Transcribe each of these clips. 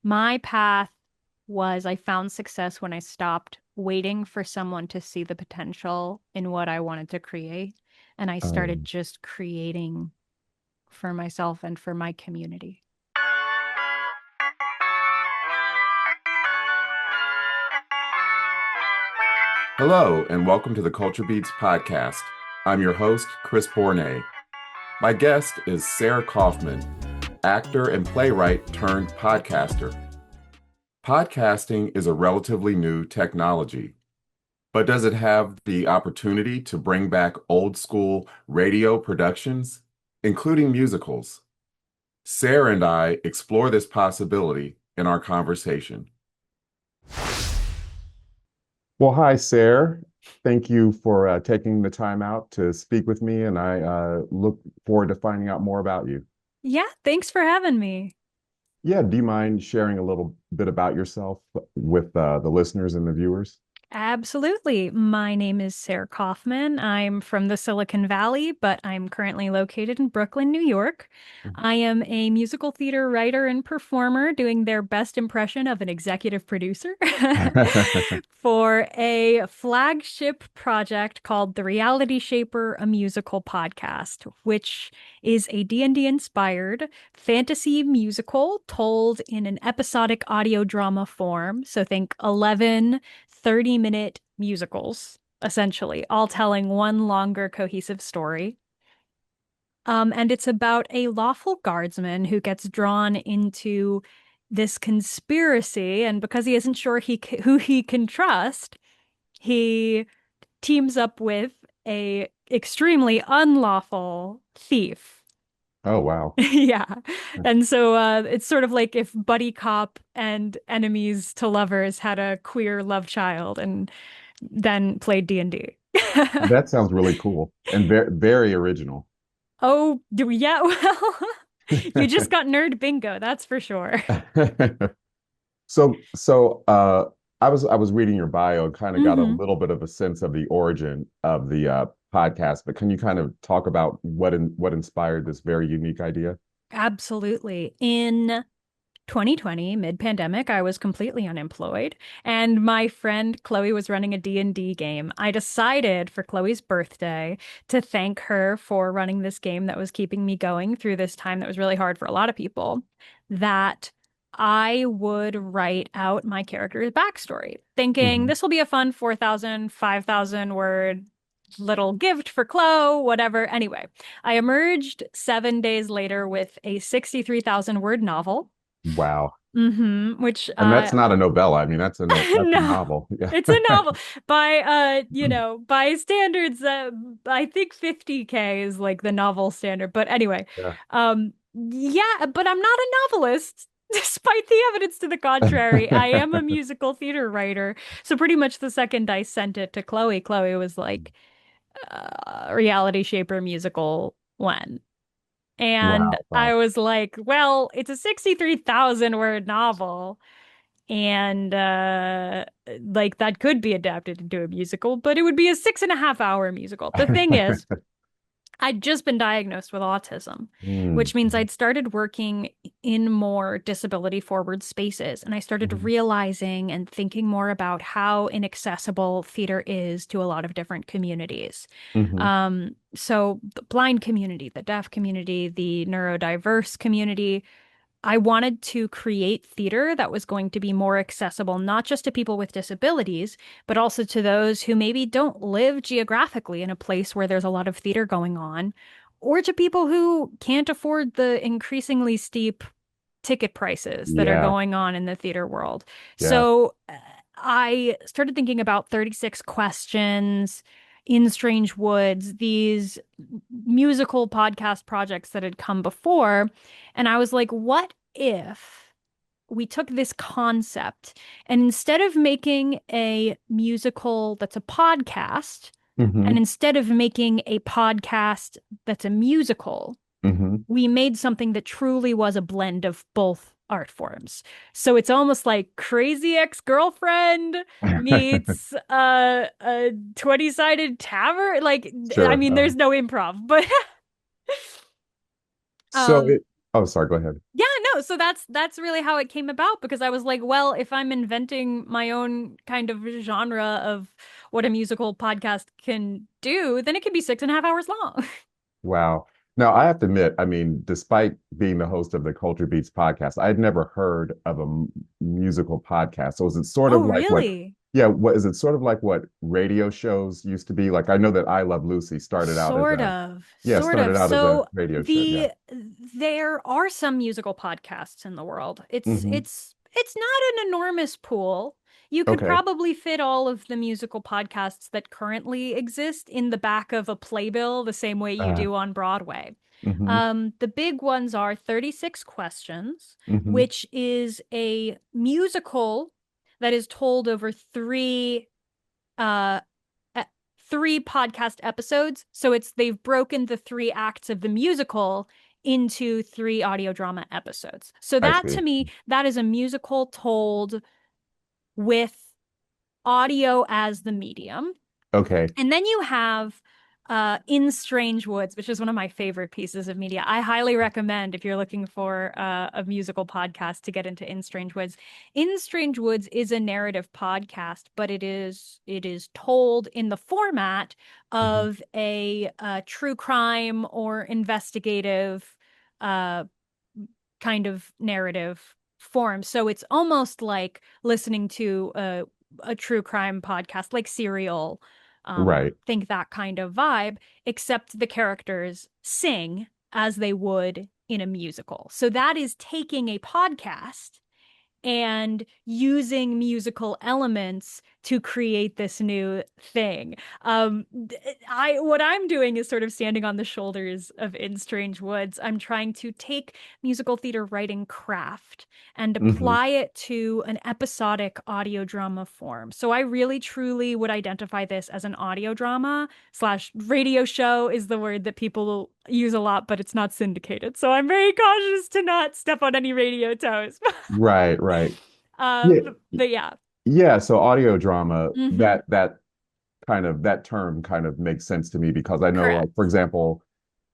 My path was I found success when I stopped waiting for someone to see the potential in what I wanted to create. And I started Um, just creating for myself and for my community. Hello, and welcome to the Culture Beats podcast. I'm your host, Chris Bournet. My guest is Sair Kaufman, actor and playwright-turned-podcaster. Podcasting is a relatively new technology, but does it have the opportunity to bring back old school radio productions, including musicals? Sarah and I explore this possibility in our conversation. Well, hi, Sarah. Thank you for taking the time out to speak with me, and I look forward to finding out more about you. Yeah, thanks for having me. Yeah, do you mind sharing a little bit about yourself with the listeners and the viewers? Absolutely. My name is Sair Kaufman. I'm from the Silicon Valley, but I'm currently located in Brooklyn, New York. I am a musical theater writer and performer doing their best impression of an executive producer for a flagship project called The Reality Shaper, a musical podcast, which is a D&D inspired fantasy musical told in an episodic audio drama form. So think 11 30-minute musicals, essentially, all telling one longer cohesive story. And it's about a lawful guardsman who gets drawn into this conspiracy, and because he isn't sure who he can trust, he teams up with a extremely unlawful thief. Oh, wow. Yeah. And so it's sort of like if buddy cop and enemies to lovers had a queer love child and then played D&D. That sounds really cool and very original. Oh, do we? Yeah, well, you just got nerd bingo, that's for sure. So I was reading your bio and kind of got a Hmm. little bit of a sense of the origin of the podcast, but can you kind of talk about what inspired this very unique idea? Absolutely. In 2020, mid-pandemic, I was completely unemployed, and my friend Chloe was running a D&D game. I decided for Chloe's birthday to thank her for running this game that was keeping me going through this time that was really hard for a lot of people, that I would write out my character's backstory, thinking Hmm. this will be a fun 4,000, 5,000 word little gift for Chloe, whatever. Anyway, I emerged 7 days later with a 63,000 word novel. Wow. Which And that's not a novella. I mean, that's a no, novel. Yeah. it's a novel by by standards I think 50K is like the novel standard. But anyway, Yeah. yeah, but I'm not a novelist. Despite the evidence to the contrary, I am a musical theater writer. So pretty much the second I sent it to Chloe, Chloe was like, reality shaper musical when? And Wow. I Wow. was like, well, it's a 63,000 word novel. And like that could be adapted into a musical, but it would be a 6.5 hour musical. The thing is, I'd just been diagnosed with autism, Mm. which means I'd started working in more disability forward spaces. And I started Mhm. realizing and thinking more about how inaccessible theater is to a lot of different communities. Mhm. So the blind community, the deaf community, the neurodiverse community, I wanted to create theater that was going to be more accessible, not just to people with disabilities, but also to those who maybe don't live geographically in a place where there's a lot of theater going on, or to people who can't afford the increasingly steep ticket prices that are Yeah. going on in the theater world. Yeah. So I started thinking about 36 Questions, In Strange Woods, these musical podcast projects that had come before. And I was like, what if we took this concept and instead of making a musical that's a podcast, and Hmm. instead of making a podcast that's a musical, Hmm. we made something that truly was a blend of both art forms. So it's almost like Crazy Ex-Girlfriend meets a 20-sided tavern. Like, I Sure. mean, there's no improv, but So um it, oh, sorry, go ahead. yeah, no, so that's really how it came about because I was like, well, if I'm inventing my own kind of genre of what a musical podcast can do, then it can be 6.5 hours long. Wow. Now, I have to admit, I mean, despite being the host of the Culture Beats podcast, I'd never heard of a musical podcast. So is it sort of Oh, like what, really? yeah, what is it sort of like what radio shows used to be? Like I know that I Love Lucy started out as Sort a, of, yeah, sort started of. out as a So radio show. Yeah. there are some musical podcasts in the world. It's Hmm. it's it's not an enormous pool. You could Okay. probably fit all of the musical podcasts that currently exist in the back of a playbill the same way you Uh, do on Broadway. hmm. The big ones are 36 Questions, Hmm. which is a musical that is told over uh e- three podcast episodes. So they've broken the three acts of the musical into three audio drama episodes. So I that see. to me, that is a musical told with audio as the medium. Okay. And then you have In Strange Woods, which is one of my favorite pieces of media. I highly recommend if you're looking for a musical podcast to get into In Strange Woods. In Strange Woods is a narrative podcast, but it is told in the format Hmm. of a true crime or investigative uh, kind of narrative form. So it's almost like listening to a true crime podcast, like Serial, Right. think that kind of vibe, except the characters sing as they would in a musical. So that is taking a podcast and using musical elements to create this new thing. I what I'm doing is sort of standing on the shoulders of In Strange Woods. I'm trying to take musical theater writing craft and Hmm. apply it to an episodic audio drama form. So I really truly would identify this as an audio drama slash radio show is the word that people use a lot, but it's not syndicated. So I'm very cautious to not step on any radio toes. Right. Right. Yeah. But yeah. Yeah. So audio drama, Hmm. that kind of that term kind of makes sense to me because I know, like, for Correct. example,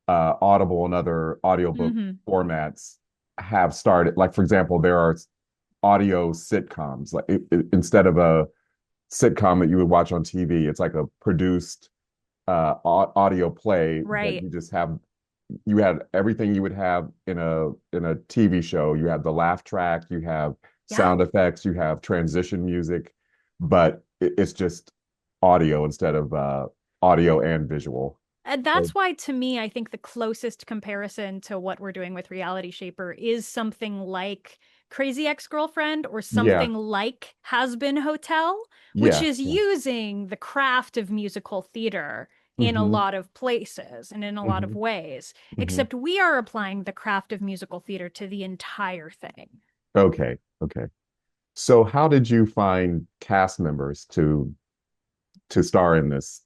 Audible and other audiobook Hmm. formats have started. Like, for example, there are audio sitcoms. Like instead of a sitcom that you would watch on TV, it's like a produced audio play that Right. you just have. You had everything you would have in a TV show. You have the laugh track, you have Yeah. sound effects, you have transition music, but it's just audio instead of audio and visual. And So that's why, to me, I think the closest comparison to what we're doing with Reality Shaper is something like Crazy Ex-Girlfriend or yeah, something like Has Been Hotel, which yeah, is yeah. using the craft of musical theater in a Hmm. lot of places and in a lot of Hmm. ways, Hmm. except we are applying the craft of musical theater to the entire thing. Okay, okay. So how did you find cast members to star in this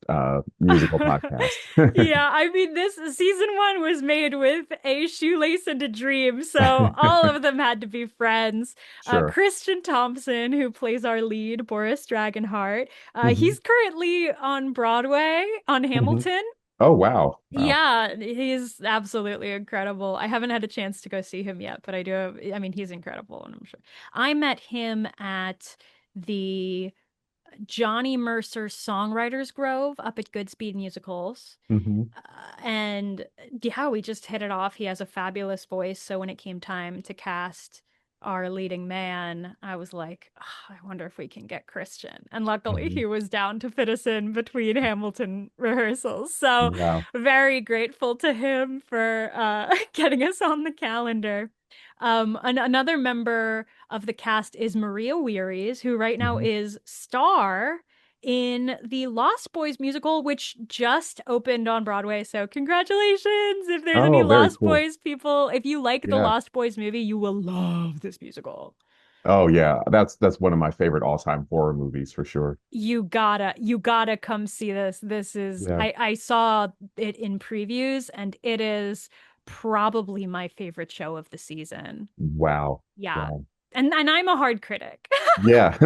musical podcast? Yeah, I mean, this season one was made with a shoelace and a dream, so all of them had to be friends. Sure. Christian Thompson, who plays our lead, Boris Dragonheart, Hmm. he's currently on Broadway on Hmm. Hamilton. Oh, wow. Wow. Yeah, he's absolutely incredible. I haven't had a chance to go see him yet, but I do have, I mean, he's incredible, and I'm sure. I met him at the Johnny Mercer Songwriters Grove up at Goodspeed Musicals. Hmm. And yeah, we just hit it off. He has a fabulous voice. So when it came time to cast our leading man, I was like, "Oh, I wonder if we can get Christian." And luckily, Hmm. he was down to fit us in between Hamilton rehearsals. So Wow. very grateful to him for getting us on the calendar. Another member of the cast is Maria Wearies, who right now Hmm. is star in the Lost Boys musical, which just opened on Broadway. So, congratulations! If there's any Oh, very Lost cool. Boys people, if you like the Yeah. Lost Boys movie, you will love this musical. Oh, yeah. That's one of my favorite all-time horror movies for sure. You gotta come see this. Yeah. I saw it in previews and it is probably my favorite show of the season. Wow. Yeah. Wow. And I'm a hard critic. Yeah,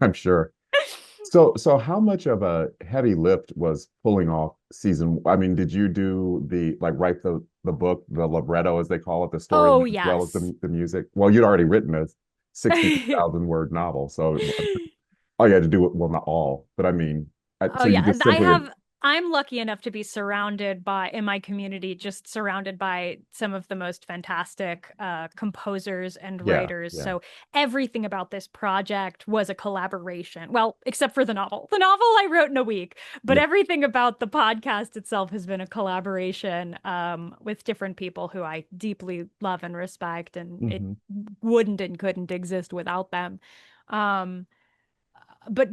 I'm sure. So how much of a heavy lift was pulling off season? I mean, did you do the like write the book, the libretto, as they call it, the storyline, Oh, as well as yes. the music? Well, you'd already written a 62,000 word novel, so all you had to do it, well, not all, but I mean, Oh so you yeah, just simply, I'm lucky enough to be surrounded by in my community, just surrounded by some of the most fantastic composers and yeah, writers. yeah. So everything about this project was a collaboration. Well, except for the novel. The novel I wrote in a week, but Yeah. everything about the podcast itself has been a collaboration with different people who I deeply love and respect, and it Hmm. wouldn't and couldn't exist without them. Um, but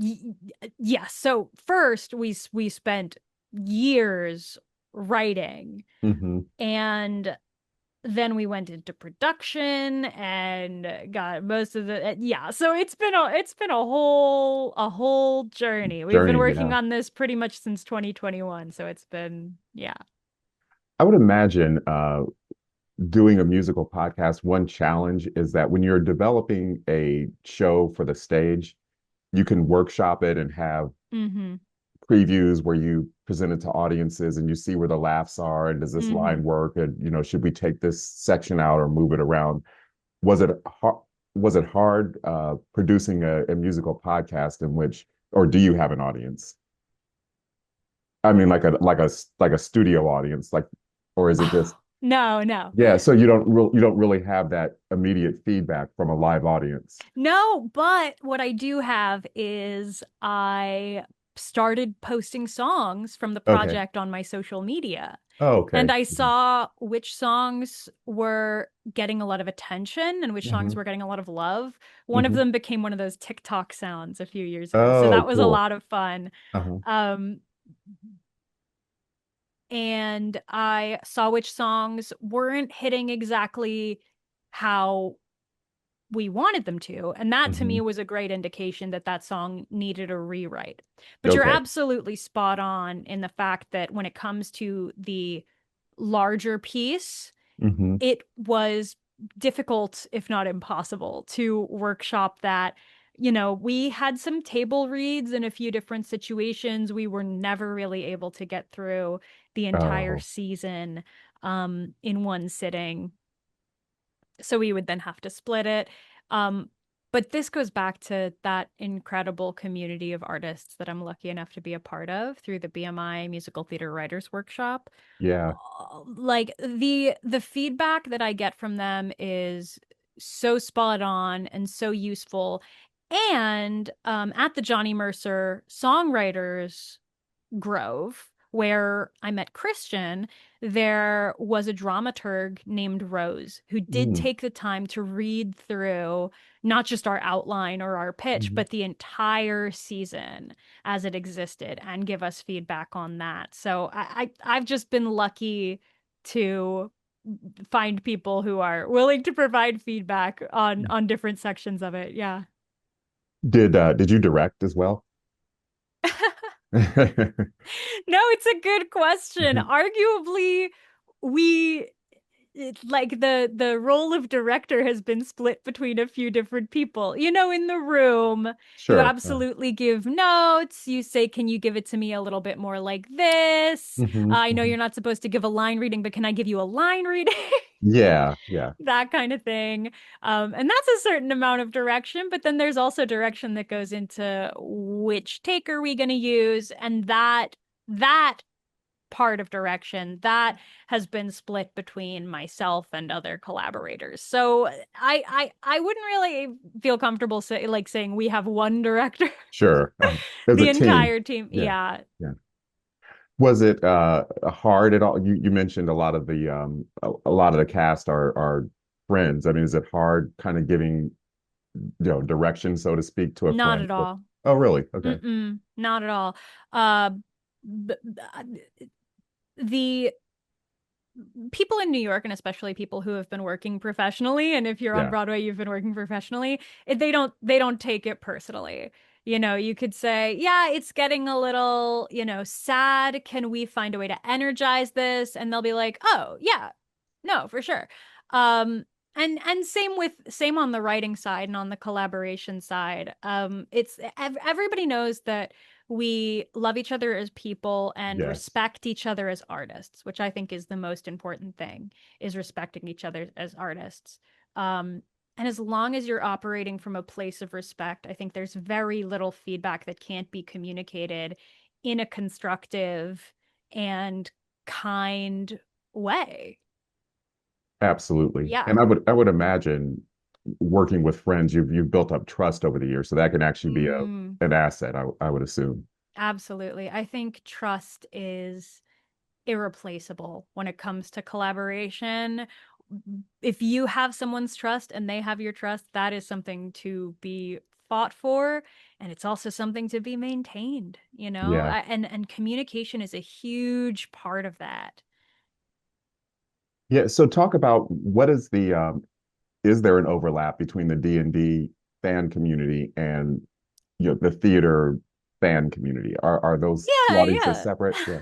yes, so first we spent years writing, Hmm. and then we went into production and got most of the yeah, so it's been a whole journey. We've been Journey, working yeah. on this pretty much since 2021, so it's been yeah. I would imagine doing a musical podcast, one challenge is that when you're developing a show for the stage, you can workshop it and have Mm-hmm. previews where you present it to audiences and you see where the laughs are and does this Mm-hmm. line work, and should we take this section out or move it around? Was it hard? Was it hard producing a musical podcast in which, or do you have an audience? I mean, like a studio audience, like, or is it just, Oh, no, no. yeah? So you don't really have that immediate feedback from a live audience. No, but what I do have is I started posting songs from the Okay. project on my social media. Oh, And okay. I saw which songs were getting a lot of attention and which songs Hmm. were getting a lot of love. One of Hmm. them became one of those TikTok sounds a few years ago. So Oh, that was a cool. lot of fun. Uh-huh. Um, and I saw which songs weren't hitting exactly how we wanted them to. And that to Hmm. me was a great indication that that song needed a rewrite. But you're Okay. absolutely spot on in the fact that when it comes to the larger piece, Hmm. it was difficult, if not impossible, to workshop that. We had some table reads in a few different situations. We were never really able to get through the entire Oh, season in one sitting, so we would then have to split it. Um, but this goes back to that incredible community of artists that I'm lucky enough to be a part of through the BMI Musical Theater Writers Workshop. yeah. Like the feedback that I get from them is so spot on and so useful. And at the Johnny Mercer Songwriters Grove, where I met Christian, there was a dramaturg named Rose who did Mm. take the time to read through not just our outline or our pitch, Mhm. but the entire season as it existed and give us feedback on that. So I've just been lucky to find people who are willing to provide feedback on different sections of it. Yeah. Did you direct as well? No, it's a good question. Arguably, we like the role of director has been split between a few different people. In the room, you Sure. absolutely give notes. You say, "Can you give it to me a little bit more like this?" Hmm. I know Hmm. you're not supposed to give a line reading, but can I give you a line reading? Yeah, yeah. That kind of thing. And that's a certain amount of direction, but then there's also direction that goes into which take are we going to use, and that part of direction that has been split between myself and other collaborators. So I wouldn't really feel comfortable saying we have one director. Sure. As a The team. entire team, Yeah, yeah. yeah. Was it hard at all? You mentioned a lot of the cast are friends. I mean, is it hard kind of giving, direction, so to speak, to a Not friend at with, all. oh, really? Okay. Mm-mm, not at all. Uh, the people in New York, and especially people who have been working professionally, and if you're on Yeah. Broadway, you've been working professionally, they don't take it personally. You could say, yeah, it's getting a little, sad. Can we find a way to energize this? And they'll be like, oh, yeah, no, for sure. And same on the writing side and on the collaboration side. Everybody knows that we love each other as people and Yes, respect each other as artists, which I think is the most important thing, is respecting each other as artists. And as long as you're operating from a place of respect, I think there's very little feedback that can't be communicated in a constructive and kind way. absolutely. Yeah. And I would imagine working with friends, you've built up trust over the years, so that can actually be a Mm, an asset, I would assume. absolutely. I think trust is irreplaceable when it comes to collaboration. If you have someone's trust and they have your trust, that is something to be fought for, and it's also something to be maintained, you know? Yeah. And communication is a huge part of that. Yeah. So talk about what is there an overlap between the D&D fan community and the theater fan community? Are those two Yeah, audiences yeah. separate? Yeah.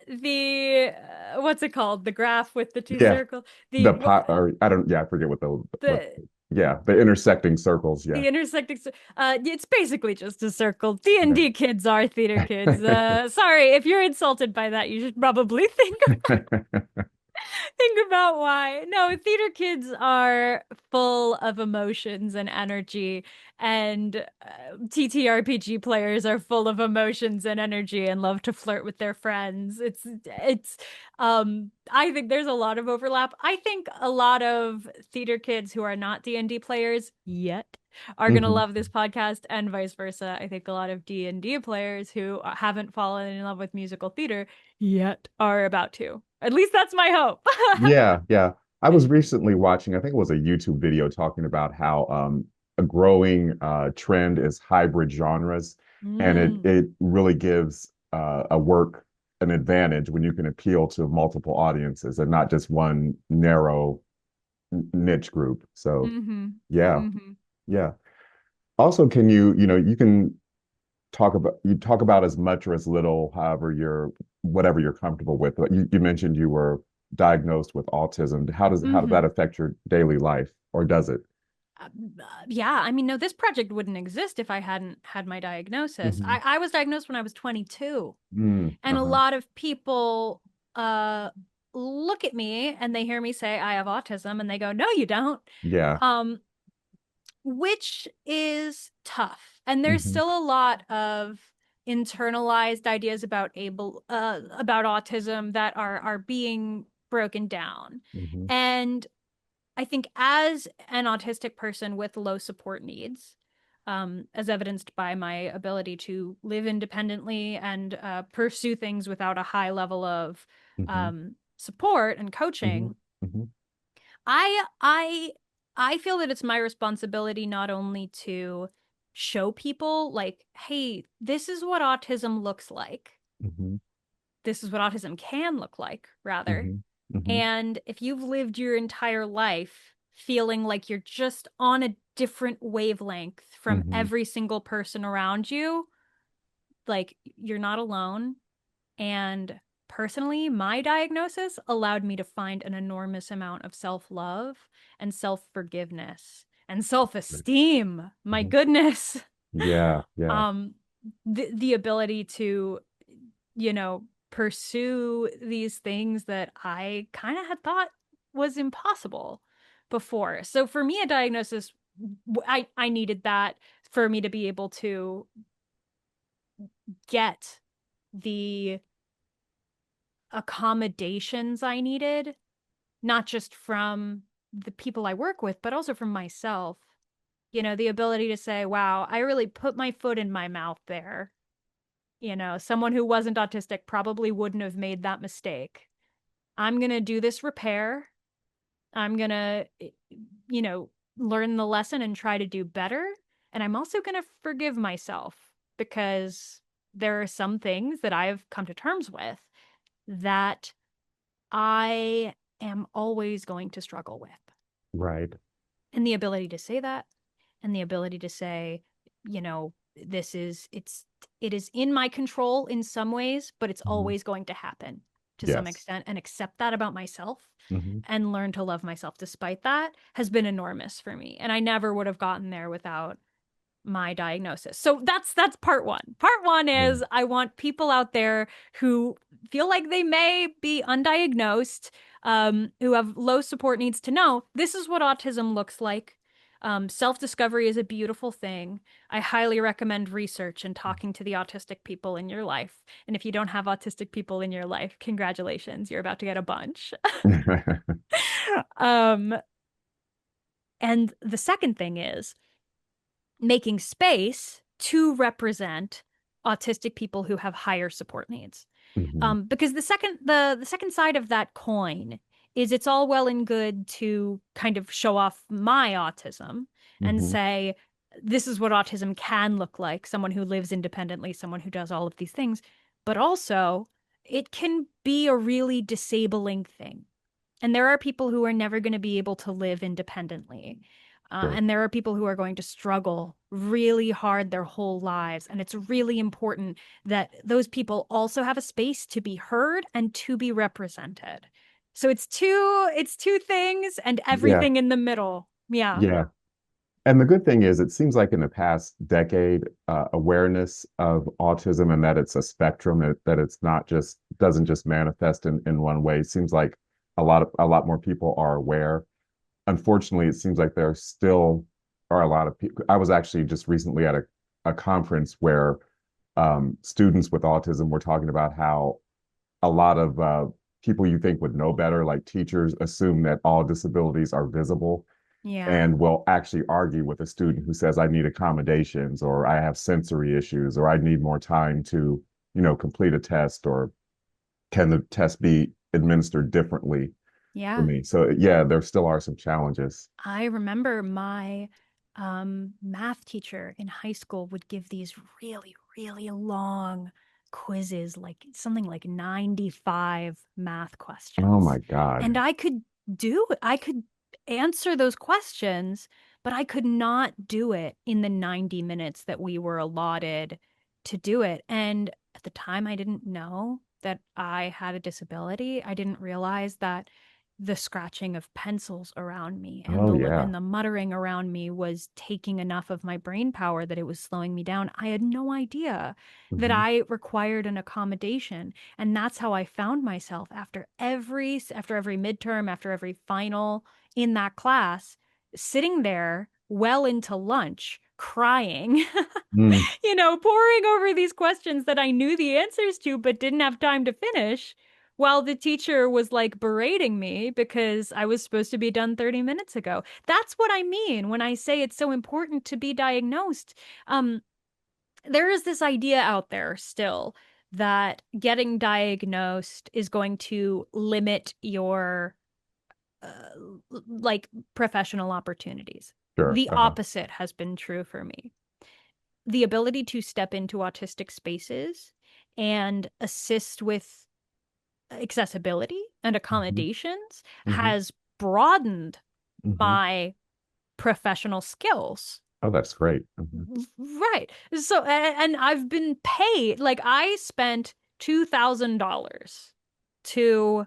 The what's it called? The graph with the two Yeah. circles. The pot or I don't yeah, I forget what The yeah, the intersecting circles. Yeah. the intersecting it's basically just a circle. D&D Right. kids are theater kids. Sorry if you're insulted by that, you should probably think about why. No, theater kids are full of emotions and energy, and TTRPG players are full of emotions and energy and love to flirt with their friends. I think there's a lot of overlap. I think a lot of theater kids who are not D&D players yet are going to Hmm. love this podcast, and vice versa. I think a lot of D&D players who haven't fallen in love with musical theater yet are about to. At least that's my hope. Yeah, yeah. I was recently watching, I think it was a YouTube video talking about how a growing trend is hybrid genres, and it Mm, it really gives a work an advantage when you can appeal to multiple audiences and not just one narrow niche group. So, mm-hmm. yeah, Mm-hmm. yeah. Also, can you can talk about as much or as little, however whatever you're comfortable with. But you mentioned you were diagnosed with autism. How does Mm-hmm. that affect your daily life, or does it? Uh, yeah, I mean, no, this project wouldn't exist if I hadn't had my diagnosis. Hmm. I was diagnosed when I was 22, Mm, and a uh-huh. lot of people uh look at me and they hear me say I have autism, and they go, "No, you don't." Yeah. Um, which is tough. And there's Hmm. still a lot of internalized ideas about autism that are being broken down. Hmm. And I think as an autistic person with low support needs, as evidenced by my ability to live independently and pursue things without a high level of Hmm. support and Hmm. coaching, Hmm. I I I feel that it's my responsibility not only to show people like, hey, this is what autism looks like. Hmm. This is what autism can look like, rather. Hmm. Hmm. And if you've lived your entire life feeling like you're just on a different wavelength from Hmm. every single person around you, like you're not alone. And personally, my diagnosis allowed me to find an enormous amount of self love and self forgiveness and self esteem. My Hmm. goodness. Yeah, yeah. Um, the ability to, you know, pursue these things that I kind of had thought was impossible before. So for me, a diagnosis, I needed that for me to be able to get the accommodations I needed, not just from the people I work with, but also from myself. You know, the ability to say, wow, I really put my foot in my mouth there. You know, someone who wasn't autistic probably wouldn't have made that mistake. I'm going to do this repair. I'm going to, you know, learn the lesson and try to do better. And I'm also going to forgive myself because there are some things that I've come to terms with that I am always going to struggle with. Right. And the ability to say that, and the ability to say, you know, it is in my control in some ways, but it's Hmm. always going to happen to some Yes. extent, and accept that about myself Hmm. and learn to love myself despite that has been enormous for me. And I never would have gotten there without my diagnosis. So that's part one. Part one Yeah. is I want people out there who feel like they may be undiagnosed, who have low support needs to know this is what autism looks like. Self-discovery is a beautiful thing. I highly recommend research and talking to the autistic people in your life. And if you don't have autistic people in your life, congratulations, you're about to get a bunch. Um, and the second thing is making space to represent autistic people who have higher support needs. Mhm. Because the second side of that coin is it's all well and good to kind of show off my autism and Mhm. say this is what autism can look like, someone who lives independently, someone who does all of these things, but also it can be a really disabling thing. And there are people who are never going to be able to live independently. Sure. And there are people who are going to struggle really hard their whole lives. And it's really important that those people also have a space to be heard and to be represented. So it's two things and Yeah. everything in the middle. Yeah. Yeah. And the good thing is, it seems like in the past decade, awareness of autism and that it's a spectrum, that it's not just doesn't just manifest in one way. Seems like a lot more people are aware. Unfortunately, it seems like there still are a lot of people. I was actually just recently at a conference where students with autism were talking about how a lot of people you think would know better, like teachers, assume that all disabilities are visible Yeah. and will actually argue with a student who says, I need accommodations, or I have sensory issues, or I need more time to, complete a test, or can the test be administered differently for Yeah. me? So yeah, there still are some challenges. I remember my math teacher in high school would give these really, really long quizzes, like something like 95 math Oh questions. my God. And I could answer those questions, but I could not do it in the 90 minutes that we were allotted to do it. And at the time, I didn't know that I had a disability. I didn't realize that the scratching of pencils around me and Oh yeah. the muttering around me was taking enough of my brain power that it was slowing me down. I had no idea that Hmm. I required an accommodation, and that's how I found myself after every midterm, after every final in that class, sitting there well into lunch crying, Mm. poring over these questions that I knew the answers to but didn't have time to finish while the teacher was like berating me because I was supposed to be done 30 minutes ago. That's what I mean when I say it's so important to be diagnosed. Um, there is this idea out there still that getting diagnosed is going to limit your like professional opportunities. Sure. The opposite has been true for me. The ability to step into autistic spaces and assist with accessibility and Hmm. accommodations Hmm. has broadened Hmm. my professional skills. Oh, that's great. Hmm. Right. So, and I've been paid, like, I spent $2,000 to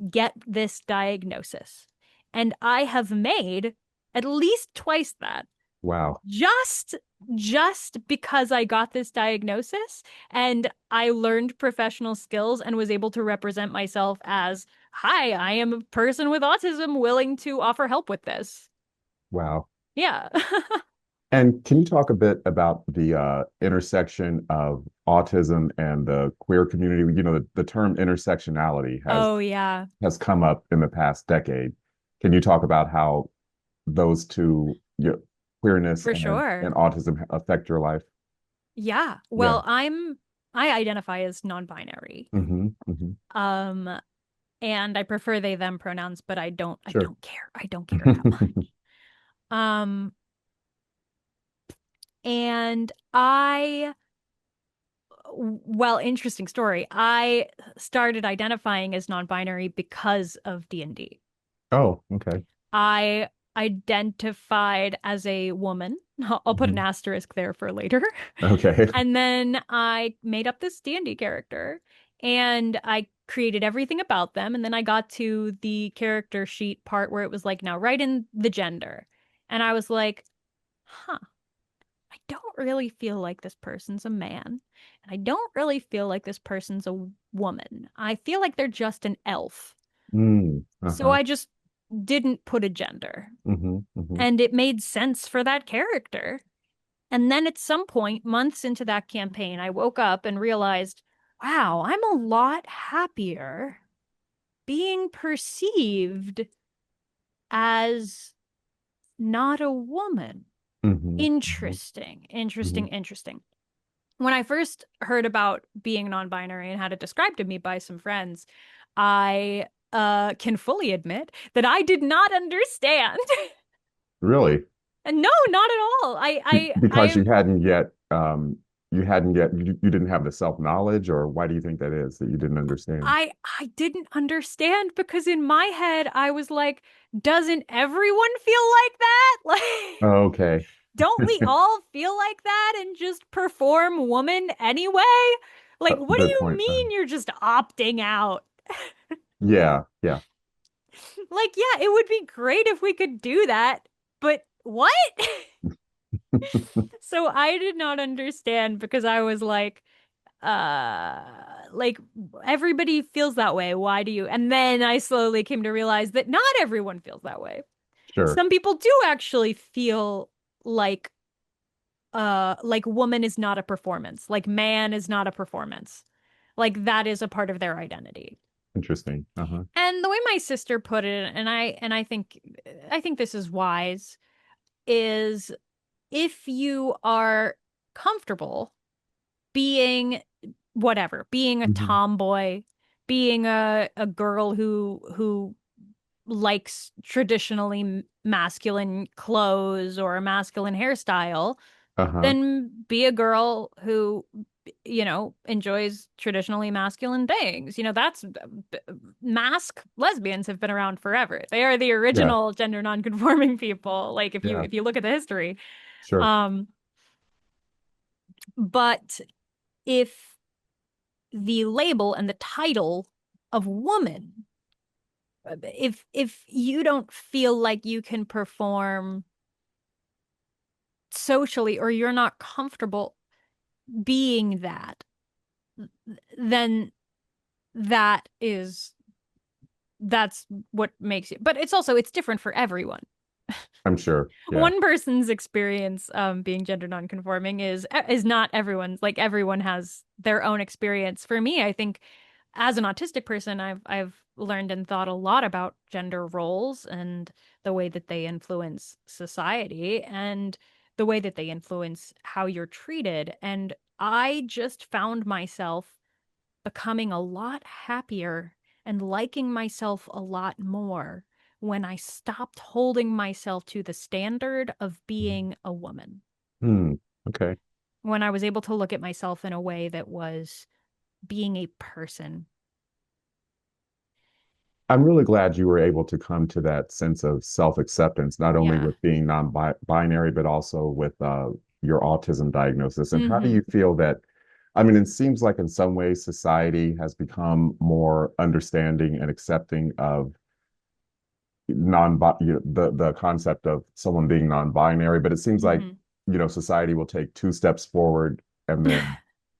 get this diagnosis, and I have made at least twice that Wow. just just because I got this diagnosis and I learned professional skills and was able to represent myself as, hi, I am a person with autism willing to offer help with this. Wow. Yeah. And can you talk a bit about the intersection of autism and the queer community? The term intersectionality Oh, yeah, has come up in the past decade. Can you talk about how those two, queerness for sure. and autism, affect your life? Yeah. Yeah. Well, I identify as non-binary. Hmm. Hmm. Um, and I prefer they them pronouns, but I Sure. don't care. I don't care that much. Um, and well, interesting story. I started identifying as non-binary because of D&D. Oh, okay. I identified as a woman. I'll put an Hmm. asterisk there for later. Okay. And then I made up this D&D character and I created everything about them. And then I got to the character sheet part where it was like, now write in the gender. And I was like, huh, I don't really feel like this person's a man, and I don't really feel like this person's a woman. I feel like they're just an elf. Mm, So uh-huh. I just didn't put a gender, Mm-hmm, mm-hmm. and it made sense for that character. And then at some point, months into that campaign, I woke up and realized, wow, I'm a lot happier being perceived as not a woman. Mm-hmm, mm-hmm, Interesting, mm-hmm. interesting, interesting. When I first heard about being non-binary and had it described to me by some friends, I can fully admit that I did not understand. Really? And no, not at all. Because you hadn't yet, you didn't have the self-knowledge, or why do you think that is that you didn't understand? I didn't understand because in my head I was like, doesn't everyone feel like that? Like, Oh, okay. don't we all feel like that and just perform woman anyway? Like, what do Good you point. mean you're just opting out? Yeah, yeah. Like, yeah, it would be great if we could do that, but what? So I did not understand because I was uh like everybody feels that way. Why do you? And then I slowly came to realize that not everyone feels that way. Sure. Some people do actually feel like woman is not a performance, like man is not a performance. Like that is a part of their identity. Interesting. Uh-huh. And the way my sister put it, and I think this is wise, is if you are comfortable being whatever, being a Hmm. tomboy, being a girl who likes traditionally masculine clothes or a masculine hairstyle, Uh-huh. then be a girl who enjoys traditionally masculine things. That's mask lesbians have been around forever. They are the Yeah, original gender nonconforming people. Like yeah, if you look at the history. sure. Um, but if the label and the title of woman, if you don't feel like you can perform socially or you're not comfortable being that, then that is that's what makes it. But it's different for everyone. I'm sure. Yeah. One person's experience being gender nonconforming is not everyone's. Like everyone has their own experience. For me, I think as an autistic person, I've learned and thought a lot about gender roles and the way that they influence society and the way that they influence how you're treated. And I just found myself becoming a lot happier and liking myself a lot more when I stopped holding myself to the standard of being a woman. Hmm. Okay. When I was able to look at myself in a way that was being a person. I'm really glad you were able to come to that sense of self-acceptance, not only Yeah. with being non-binary, but also with your autism diagnosis. And how do Mm-hmm. you feel that? I mean, it seems like in some ways society has become more understanding and accepting of the concept of someone being non-binary, but it seems like, Mm-hmm. society will take two steps forward and then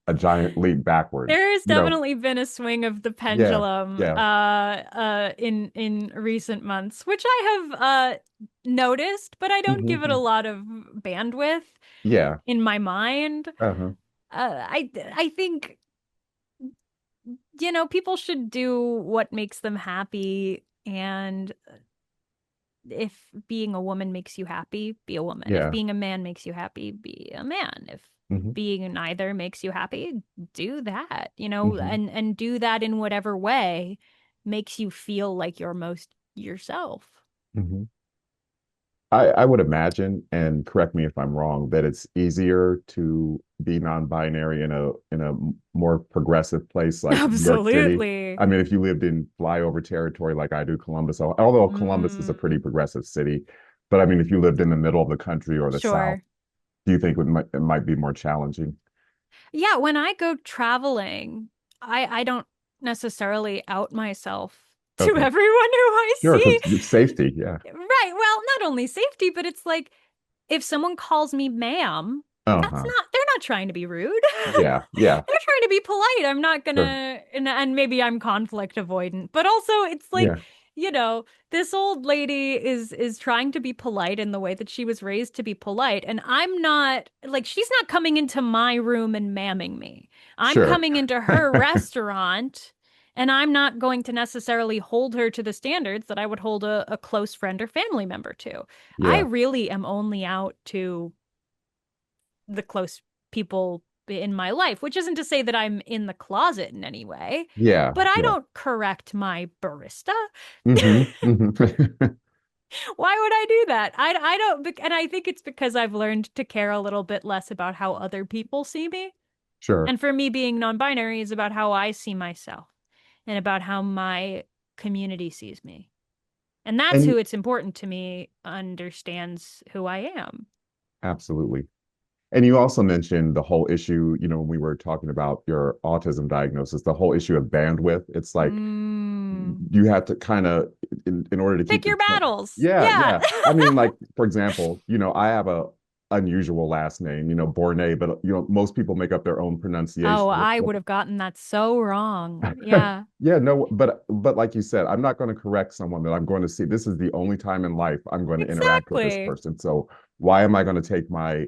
a giant leap backward. There has You know, definitely been a swing of the yeah, pendulum yeah. in recent months, which I have noticed, but I don't give it a Hmm. lot of bandwidth Yeah. in my mind. Uh-huh. I think people should do what makes them happy, and if being a woman makes you happy, be a woman. If Yeah. being a man makes you happy, be a man. If Hmm. being neither makes you happy, do that, Hmm. and do that in whatever way makes you feel like you're most yourself. Hmm. I would imagine, and correct me if I'm wrong, that it's easier to be non-binary in a more progressive place like New York City. Absolutely. I mean, if you lived in flyover territory like I do, Columbus, although Columbus is a pretty Mm, progressive city, but I mean, if you lived in the middle of the country or the South, sure. do you think it might be more challenging? Yeah, when I go traveling, I don't necessarily out myself to Okay, everyone who I sure, see. because safety, yeah. Right. Well, not only safety, but it's like if someone calls me ma'am, Uh-huh. They're not trying to be rude. Yeah, yeah, They're trying to be polite. I'm not sure. gonna, and maybe I'm conflict avoidant, but also it's like, Yeah, you know, this old lady is trying to be polite in the way that she was raised to be polite, and I'm not like she's not coming into my room and mamming me. I'm sure. coming into her restaurant. And I'm not going to necessarily hold her to the standards that I would hold a close friend or family member to. I Yeah, really am only out to the close people in my life, which isn't to say that I'm in the closet in any way, yeah, but I yeah. don't correct my barista. Hmm. Hmm. Why would I do that? I don't, and I think it's because I've learned to care a little bit less about how other people see me. Sure. And for me, being non-binary is about how I see myself and about how my community sees me. And that's And who it's important to me understands who I am. absolutely. And you also mentioned the whole issue, when we were talking about your autism diagnosis, the whole issue of bandwidth. It's like Mm. you have to kind of, in order to Pick keep your it. battles. Yeah, Yeah. yeah. I mean, like, for example, I have a unusual last name, Bornay, but most people make up their own Oh, pronunciation. I would have gotten that so wrong. Yeah, Yeah, no, but like you said, I'm not going to correct someone that I'm going to see. This is the only time in life I'm going to interact with this exactly. person. So why am I going to take my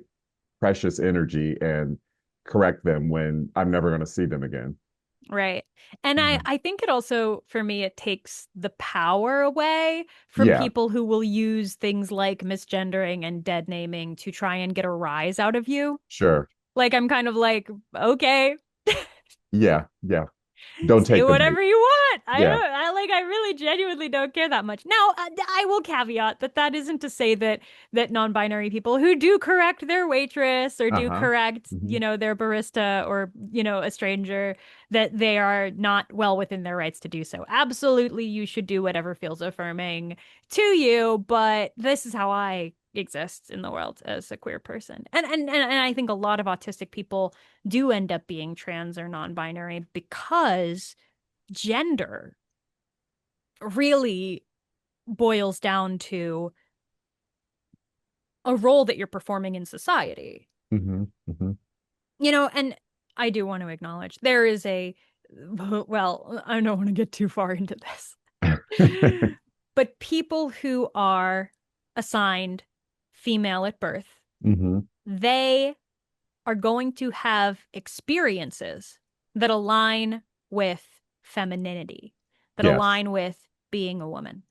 precious energy and correct them when I'm never going to see them again? Right. And Yeah. I think it also, for me, it takes the power away from Yeah, people who will use things like misgendering and dead naming to try and get a rise out of you. sure. Like, I'm kind of like, okay, Yeah, yeah. Don't say take the bait. whatever you want. Yeah. I really genuinely don't care that much. Now, I will caveat that that isn't to say that non-binary people who do correct their waitress or do Uh-huh. correct, Hmm. their barista or, a stranger, that they are not well within their rights to do so. Absolutely, you should do whatever feels affirming to you, but this is how I exist in the world as a queer person. And I think a lot of autistic people do end up being trans or non-binary because gender really boils down to a role that you're performing in society. Hmm. Hmm. And I do want to acknowledge there is well, I don't want to get too far into this, but people who are assigned female at birth, Hmm. they are going to have experiences that align with femininity, that Yes. align with being a woman.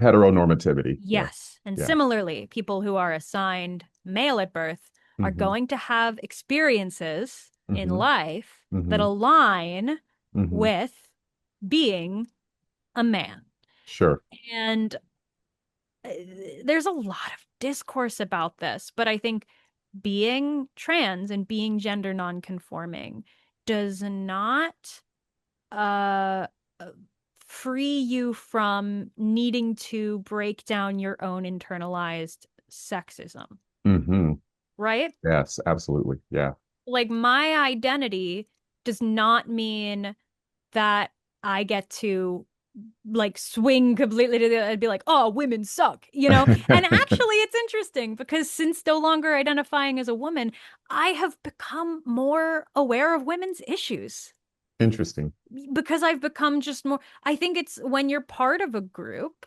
Heteronormativity. Yeah. Yes. And Yeah. similarly, people who are assigned male at birth are Hmm. going to have experiences in Hmm. life that Hmm. align Hmm. with being a man. Sure. And uh, there's a lot of discourse about this, but I think being trans and being gender nonconforming does not uh uh, free you from needing to break down your own internalized sexism, Hmm. right? Yes, absolutely. Yeah. Like my identity does not mean that I get to like swing completely to the and be like, oh, women suck. And actually, it's interesting because since no longer identifying as a woman, I have become more aware of women's issues Interesting. because I've become just more. I think it's when you're part of a group,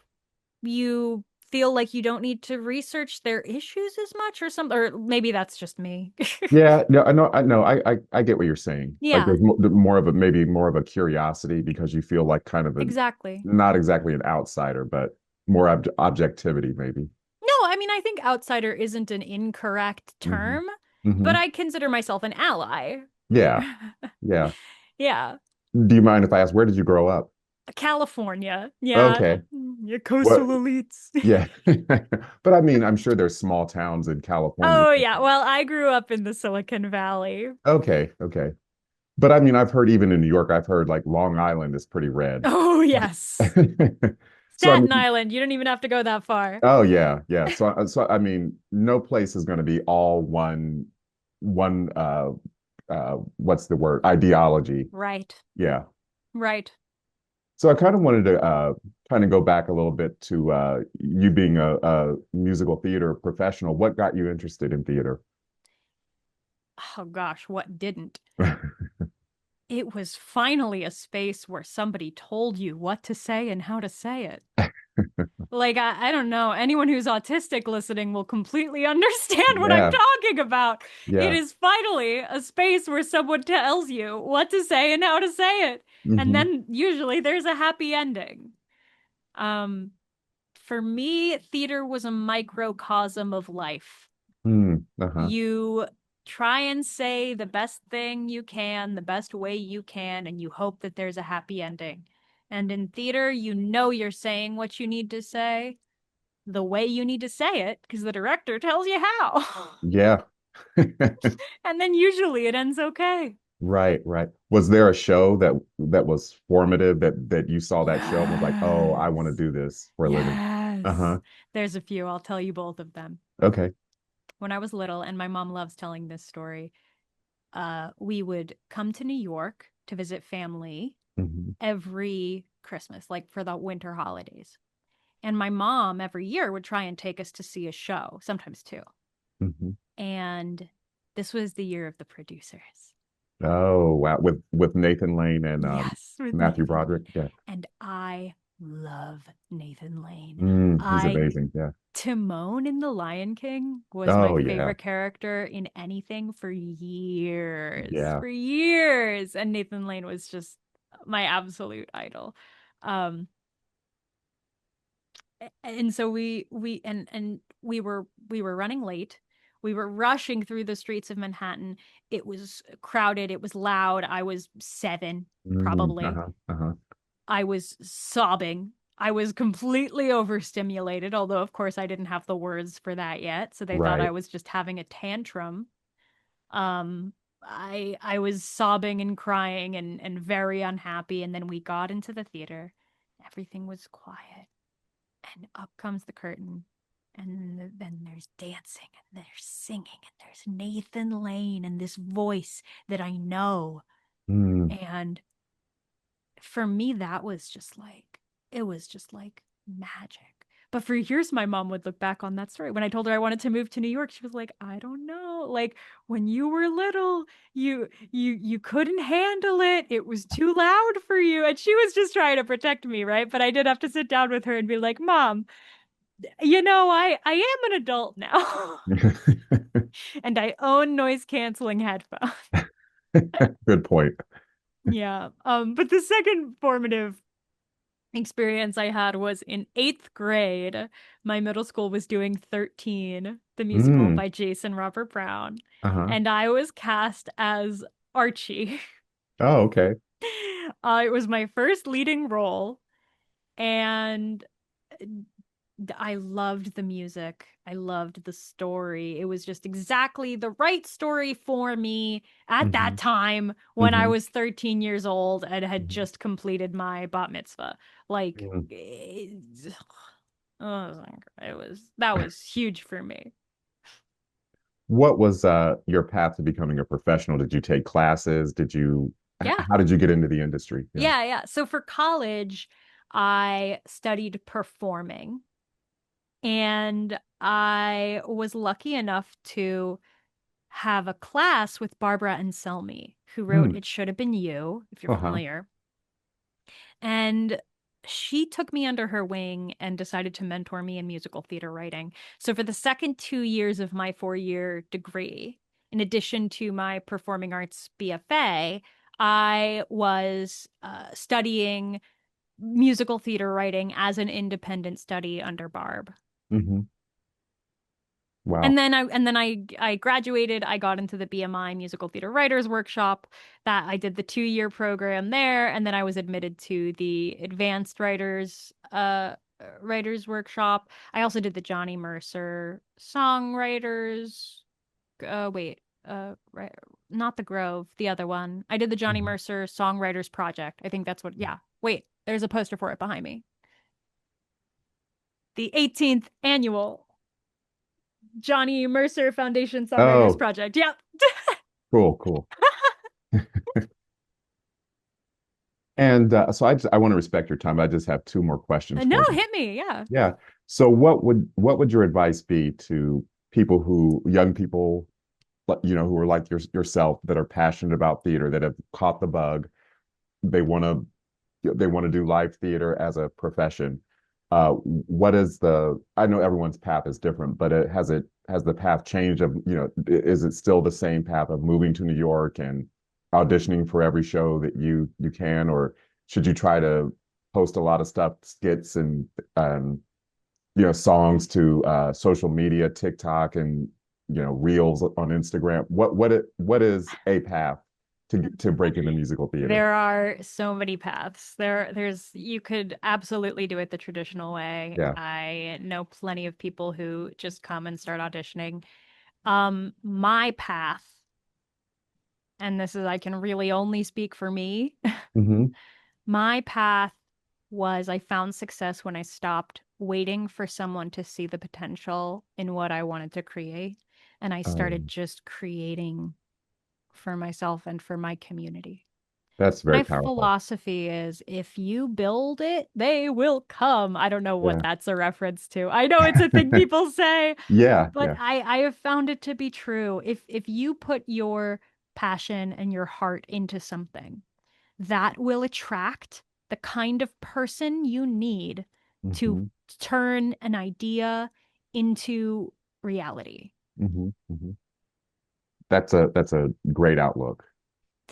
you feel like you don't need to research their issues as much or something, or maybe that's just me. Yeah, no, I know, I get what you're saying. Like Yeah, there's more of a maybe more of a curiosity because you feel like kind of exactly. not exactly an outsider, but more objectivity maybe. No, I mean, I think outsider isn't an incorrect Hmm. term, but Hmm. I consider myself an ally. Yeah, yeah. Yeah. Do you mind if I ask where did you grow up? California. Yeah. Okay. Your What? coastal elites. Yeah. But I mean, I'm sure there's small towns in California. Oh, yeah. Well, I grew up in the Silicon Valley. Okay, okay. But I mean, I've heard even in New York, I've heard like Long Island is pretty red. Oh, yes. So I Staten mean, Island. You don't even have to go that far. oh yeah, yeah. So I mean, no place is going to be all one what's the word? Ideology. Right. Yeah. Right. So I kind of wanted to kind of go back a little bit to you being a musical theater professional. What got you interested in theater? oh gosh, what didn't? It was finally a space where somebody told you what to say and how to say it. Like, I don't know, anyone who's autistic listening will completely understand what I'm Yeah, talking about. It yeah. is finally a space where someone tells you what to say and how to say it. And Hmm. then usually there's a happy ending. Um, for me, theater was a microcosm of life. Mm, uh-huh. You try and say the best thing you can, the best way you can, and you hope that there's a happy ending. And in theater, you know you're saying what you need to say, the way you need to say it, because the director tells you how. Yeah. And then usually it ends okay. Right, right. Was there a show that was formative that you saw that show and was like, "Oh, I want to Yes. do this for a living." Yes. Uh-huh. There's a few. I'll tell you both of them. Okay. When I was little, and my mom loves telling this story, we would come to New York to visit family Hmm. every Christmas, like for the winter holidays. And my mom every year would try and take us to see a show, sometimes two. Hmm. And this was the year of the producers. Oh, wow. With Nathan Lane and Yes, with Matthew Nathan Broderick. Lane. Yeah. And I love Nathan Lane. He's I amazing. Yeah. Timon in The Lion King was my Oh, yeah. favorite character in anything for years. Yeah. For years. And Nathan Lane was just my absolute idol. Um and so we were running late. We were rushing through the streets of Manhattan. It was crowded, it was loud. I was 7 probably. Uh-huh. Uh-huh. I was sobbing. I was completely overstimulated, although of course I didn't have the words for that yet, so they thought I Right. was just having a tantrum. I was sobbing and crying and very unhappy, and then we got into the theater. Everything was quiet, and up comes the curtain, and then there's dancing and there's singing and there's Nathan Lane and this voice that I know. Mm. And for me, that was just like, it was just like magic. But for years, my mom would look back on that story. When I told her I wanted to move to New York, she was like, I don't know. Like when you were little, you couldn't handle it. It was too loud for you. And she was just trying to protect me, right? But I did have to sit down with her and be like, Mom, I am an adult now. And I own noise canceling headphones. Good point. Yeah. But the second formative experience I had was in 8th grade. My middle school was doing 13, the musical Mm. by Jason Robert Brown, Uh-huh. and I was cast as Archie. Oh, okay. It was my first leading role, and I loved the music. I loved the story. It was just exactly the right story for me at that Hmm. time when I Hmm. was 13 years old and had Hmm. just completed my bat mitzvah. Like, Mm. oh, that was huge for me. What was your path to becoming a professional? Did you take classes? Yeah. How did you get into the industry? Yeah. Yeah, yeah. So for college, I studied performing, and I was lucky enough to have a class with Barbara Anselmi, who wrote Hmm. It Should Have Been You, if you're Uh-huh. familiar. And she took me under her wing and decided to mentor me in musical theater writing. So for the second 2 years of my 4 year degree, in addition to my performing arts BFA, I was studying musical theater writing as an independent study under Barb. Hmm. And Wow. then I graduated. I got into the BMI Musical Theater Writers Workshop. That I did the 2 year program there, and then I was admitted to the Advanced Writers Workshop. I also did the Johnny Mercer Songwriters. Wait, right, not the Grove, the other one. I did the Johnny Mhm. Mercer Songwriters Project. I think that's what. Yeah. Wait, there's a poster for it behind me. The 18th annual Johnny Mercer Foundation Songwriters Oh, Project. Yep. cool, cool. And so I want to respect your time. I just have two more questions No, for you. hit me. Yeah. Yeah. So what would your advice be to young people who are like yourself, that are passionate about theater, that have caught the bug. They want to do live theater as a profession. What is the? I know everyone's path is different, but has the path changed? Is it still the same path of moving to New York and auditioning for every show that you can, or should you try to post a lot of stuff, skits and songs to social media, TikTok, and reels on Instagram? What is a path to break into musical theater? There are so many paths. There's you could absolutely do it the traditional way. Yeah. I know plenty of people who just come and start auditioning. My path, and this is I can really only speak for me. Hmm. My path was I found success when I stopped waiting for someone to see the potential in what I wanted to create, and I started Um, just creating for myself and for my community. that's very My powerful. philosophy is if you build it, they will come. I don't know what Yeah. that's a reference to. I know it's a thing people say, Yeah, but yeah. I have found it to be true. If you put your passion and your heart into something, that will attract the kind of person you need to Hmm. turn an idea into reality. Hmm. That's a great outlook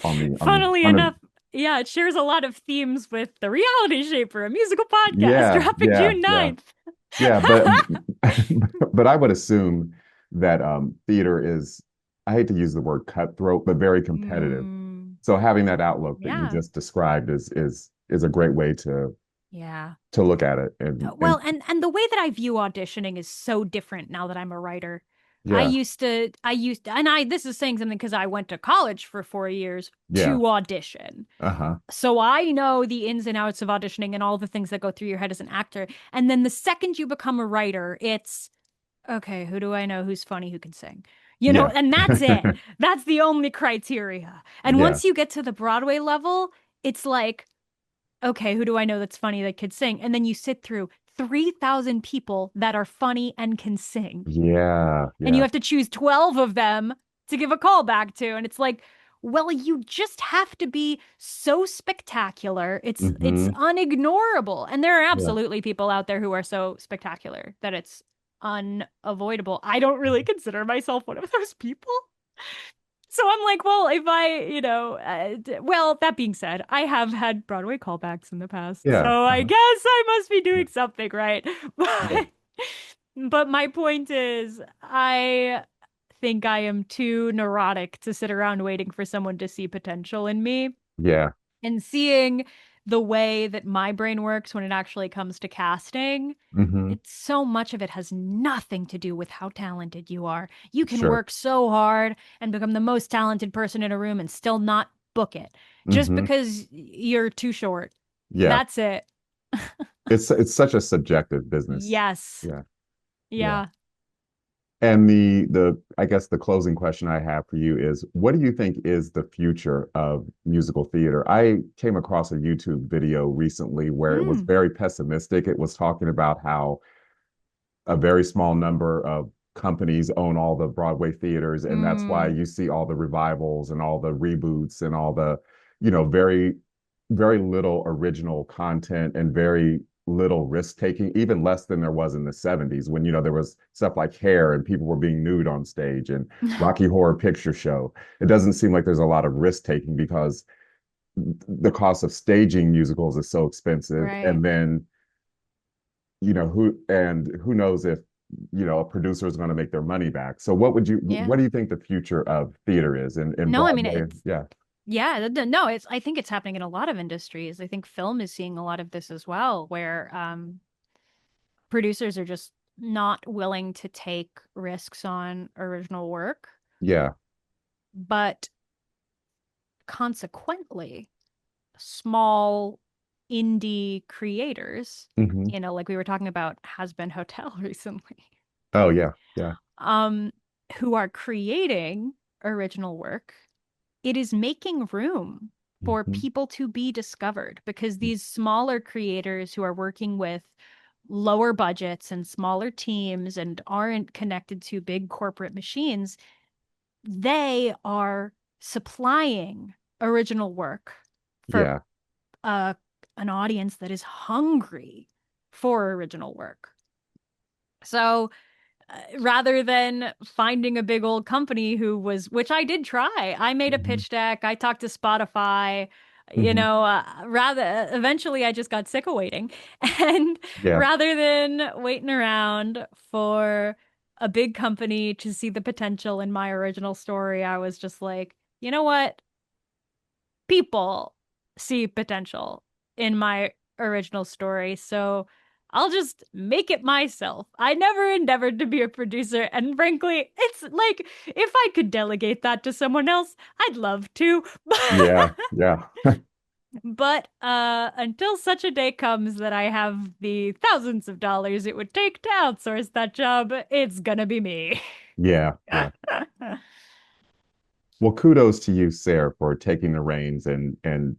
on Funnily on the enough, yeah, it shares a lot of themes with the Reality Shaper, a musical podcast yeah, dropping yeah, June yeah. 9th. Yeah, but but I would assume that theater is, I hate to use the word cutthroat, but very competitive. Mm, So having that outlook that you yeah. just described is a great way to Yeah. look at it. And Well, and the way that I view auditioning is so different now that I'm a writer. yeah, And I this is saying something because I went to college for 4 years yeah. to audition. Uh-huh. So I know the ins and outs of auditioning and all the things that go through your head as an actor. And then the second you become a writer, it's okay, who do I know who's funny, who can sing? Yeah. And that's it. That's the only criteria. And Yeah. once you get to the Broadway level, it's like, okay, who do I know that's funny that could sing? And then you sit through 3,000 people that are funny and can sing. Yeah. And you Yeah. have to choose 12 of them to give a call back to. And it's like, well, you just have to be so spectacular. It's Hmm. unignorable. And there are Yeah. absolutely people out there who are so spectacular that it's unavoidable. I don't really consider myself one of those people. So I'm like, well, if I, well, that being said, I have had Broadway callbacks in the past. Yeah. So I Uh-huh. guess I must be Yeah. doing something right. Yeah. But my point is, I think I am too neurotic to sit around waiting for someone to see potential in me. Yeah. And seeing the way that my brain works when it actually comes to casting, Hmm. it's so much of it has nothing to do with how talented you are. You can Sure. work so hard and become the most talented person in a room and still not book it just Hmm. because you're too short. Yeah. That's it. It's such a subjective business. Yes. Yeah. Yeah. Yeah. And the I guess the closing question I have for you is, what do you think is the future of musical theater? I came across a YouTube video recently where it was Mm. very pessimistic. It was talking about how a very small number of companies own all the Broadway theaters, and that's why Mm. you see all the revivals and all the reboots and all the, very, very little original content and very little risk taking, even less than there was in the 70s when, there was stuff like Hair and people were being nude on stage, and Rocky Horror Picture Show. It doesn't seem like there's a lot of risk taking because the cost of staging musicals is so expensive. Right. And then who knows if a producer is going to make their money back. So Yeah. what do you think the future of theater is in No, I mean Broadway? it's Yeah. yeah, no, it's I think it's happening in a lot of industries. I think film is seeing a lot of this as well, where producers are just not willing to take risks on original work, Yeah. but consequently, small indie creators, Hmm. like we were talking about Has Been Hotel recently, Oh yeah. Yeah. um, who are creating original work, it is making room for Hmm. people to be discovered because these smaller creators who are working with lower budgets and smaller teams and aren't connected to big corporate machines, they are supplying original work for Yeah. uh, an audience that is hungry for original work. So rather than finding a big old company which I did try, I made a Hmm. pitch deck, I talked to Spotify, Hmm. rather, eventually I just got sick of waiting. And Yeah. rather than waiting around for a big company to see the potential in my original story, I was just like, you know what? People see potential in my original story. So I'll just make it myself. I never endeavored to be a producer. And frankly, it's like if I could delegate that to someone else, I'd love to. Yeah. Yeah. But until such a day comes that I have the thousands of dollars it would take to outsource that job, it's gonna be me. Yeah. Yeah. Well, kudos to you, Sarah, for taking the reins and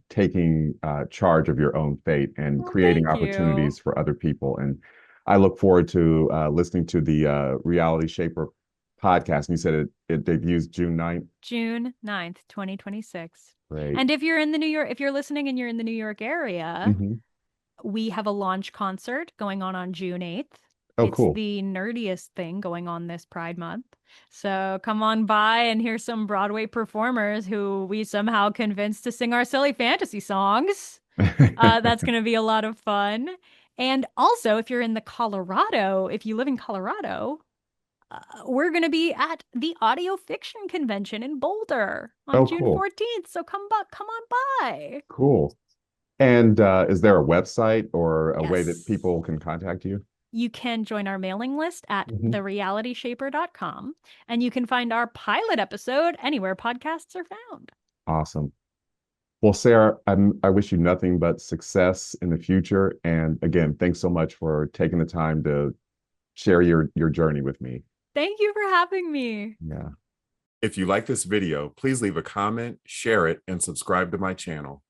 taking charge of your own fate and Well, creating thank you. opportunities for other people. And I look forward to listening to the Reality Shaper podcast. And you said it debuts June 9th. June 9th, 2026. Great. And if you're listening and you're in the New York area, Hmm. we have a launch concert going on June 8th. Oh, It's cool. the nerdiest thing going on this Pride Month. So come on by and hear some Broadway performers who we somehow convinced to sing our silly fantasy songs. That's going to be a lot of fun. And also, if you're in the Colorado, if you live in Colorado, we're going to be at the Audio Fiction Convention in Boulder on Oh, June cool. 14th. So come on by. Cool. And is there a website or a way that Yes. people can contact you? You can join our mailing list at Hmm. therealityshaper.com, and you can find our pilot episode anywhere podcasts are found. Awesome. Well, Sarah, I wish you nothing but success in the future. And again, thanks so much for taking the time to share your journey with me. Thank you for having me. Yeah. If you like this video, please leave a comment, share it, and subscribe to my channel.